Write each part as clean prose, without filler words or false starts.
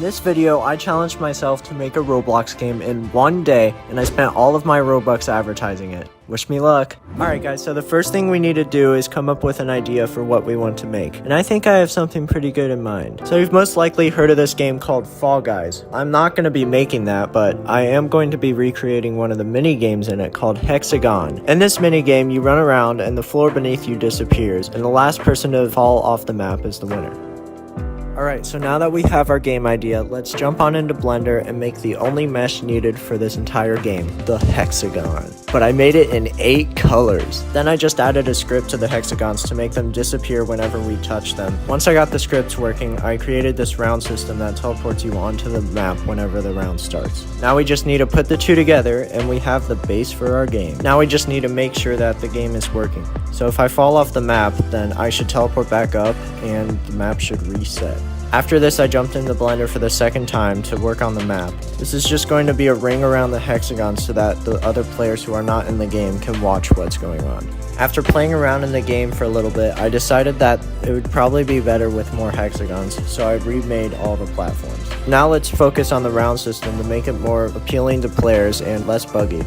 this video, I challenged myself to make a Roblox game in one day, and I spent all of my Robux advertising it. Wish me luck. Alright guys, so the first thing we need to do is come up with an idea for what we want to make. And I think I have something pretty good in mind. So you've most likely heard of this game called Fall Guys. I'm not going to be making that, but I am going to be recreating one of the mini games in it called Hexagon. In this mini game, you run around and the floor beneath you disappears, and the last person to fall off the map is the winner. Alright, so now that we have our game idea, let's jump on into Blender and make the only mesh needed for this entire game, the hexagon. But I made it in 8 colors. Then I just added a script to the hexagons to make them disappear whenever we touch them. Once I got the scripts working, I created this round system that teleports you onto the map whenever the round starts. Now we just need to put the two together and we have the base for our game. Now we just need to make sure that the game is working. So if I fall off the map, then I should teleport back up and the map should reset. After this, I jumped into Blender for the second time to work on the map. This is just going to be a ring around the hexagon so that the other players who are not in the game can watch what's going on. After playing around in the game for a little bit, I decided that it would probably be better with more hexagons, so I remade all the platforms. Now let's focus on the round system to make it more appealing to players and less buggy.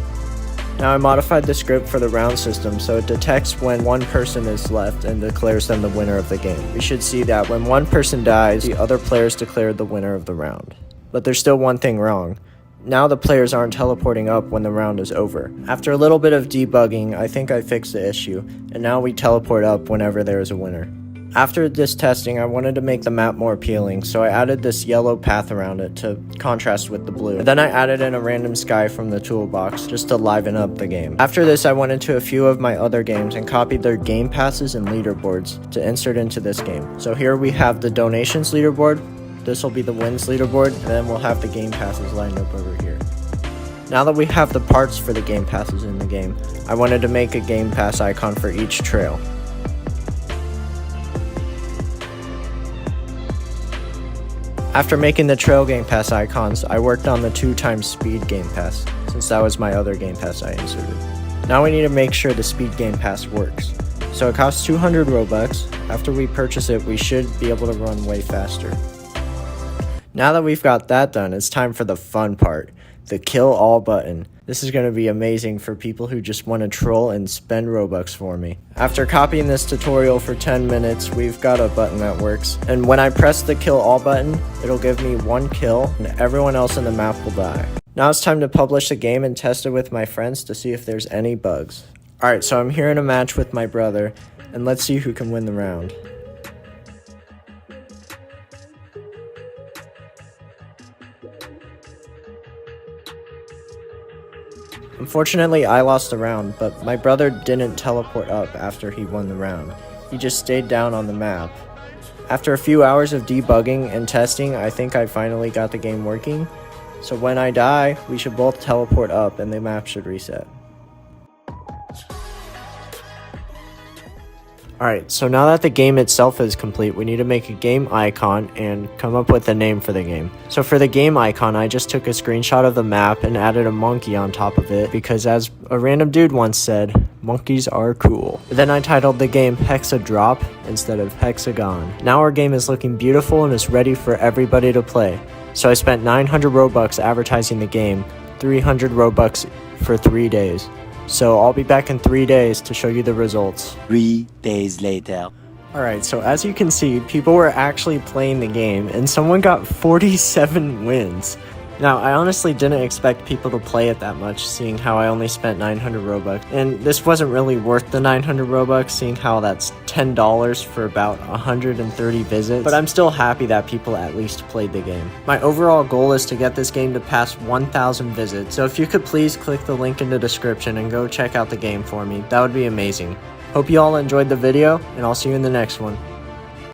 Now I modified the script for the round system so it detects when one person is left and declares them the winner of the game. We should see that when one person dies, the other players declare the winner of the round. But there's still one thing wrong. Now the players aren't teleporting up when the round is over. After a little bit of debugging, I think I fixed the issue, and now we teleport up whenever there is a winner. After this testing, I wanted to make the map more appealing, so I added this yellow path around it to contrast with the blue. Then I added in a random sky from the toolbox just to liven up the game. After this, I went into a few of my other games and copied their game passes and leaderboards to insert into this game. So here we have the donations leaderboard, this will be the wins leaderboard, and then we'll have the game passes lined up over here. Now that we have the parts for the game passes in the game, I wanted to make a game pass icon for each trail. After making the trail game pass icons, I worked on the 2x speed game pass, since that was my other game pass I inserted. Now we need to make sure the speed game pass works. So it costs 200 Robux. After we purchase it, we should be able to run way faster. Now that we've got that done, it's time for the fun part, the kill all button. This is going to be amazing for people who just want to troll and spend Robux for me. After copying this tutorial for 10 minutes, we've got a button that works. And when I press the kill all button, it'll give me 1 kill and everyone else in the map will die. Now it's time to publish the game and test it with my friends to see if there's any bugs. Alright, so I'm here in a match with my brother, and let's see who can win the round. Unfortunately, I lost the round, but my brother didn't teleport up after he won the round. He just stayed down on the map. After a few hours of debugging and testing, I think I finally got the game working. So when I die, we should both teleport up and the map should reset. Alright, so now that the game itself is complete, we need to make a game icon and come up with a name for the game. So for the game icon, I just took a screenshot of the map and added a monkey on top of it because as a random dude once said, monkeys are cool. Then I titled the game Hexadrop instead of Hexagon. Now our game is looking beautiful and is ready for everybody to play. So I spent 900 Robux advertising the game, 300 Robux for 3 days. So I'll be back in 3 days to show you the results. 3 days later. Alright, so as you can see, people were actually playing the game and someone got 47 wins. Now, I honestly didn't expect people to play it that much, seeing how I only spent 900 Robux. And this wasn't really worth the 900 Robux, seeing how that's $10 for about 130 visits. But I'm still happy that people at least played the game. My overall goal is to get this game to pass 1,000 visits, so if you could please click the link in the description and go check out the game for me, that would be amazing. Hope you all enjoyed the video, and I'll see you in the next one.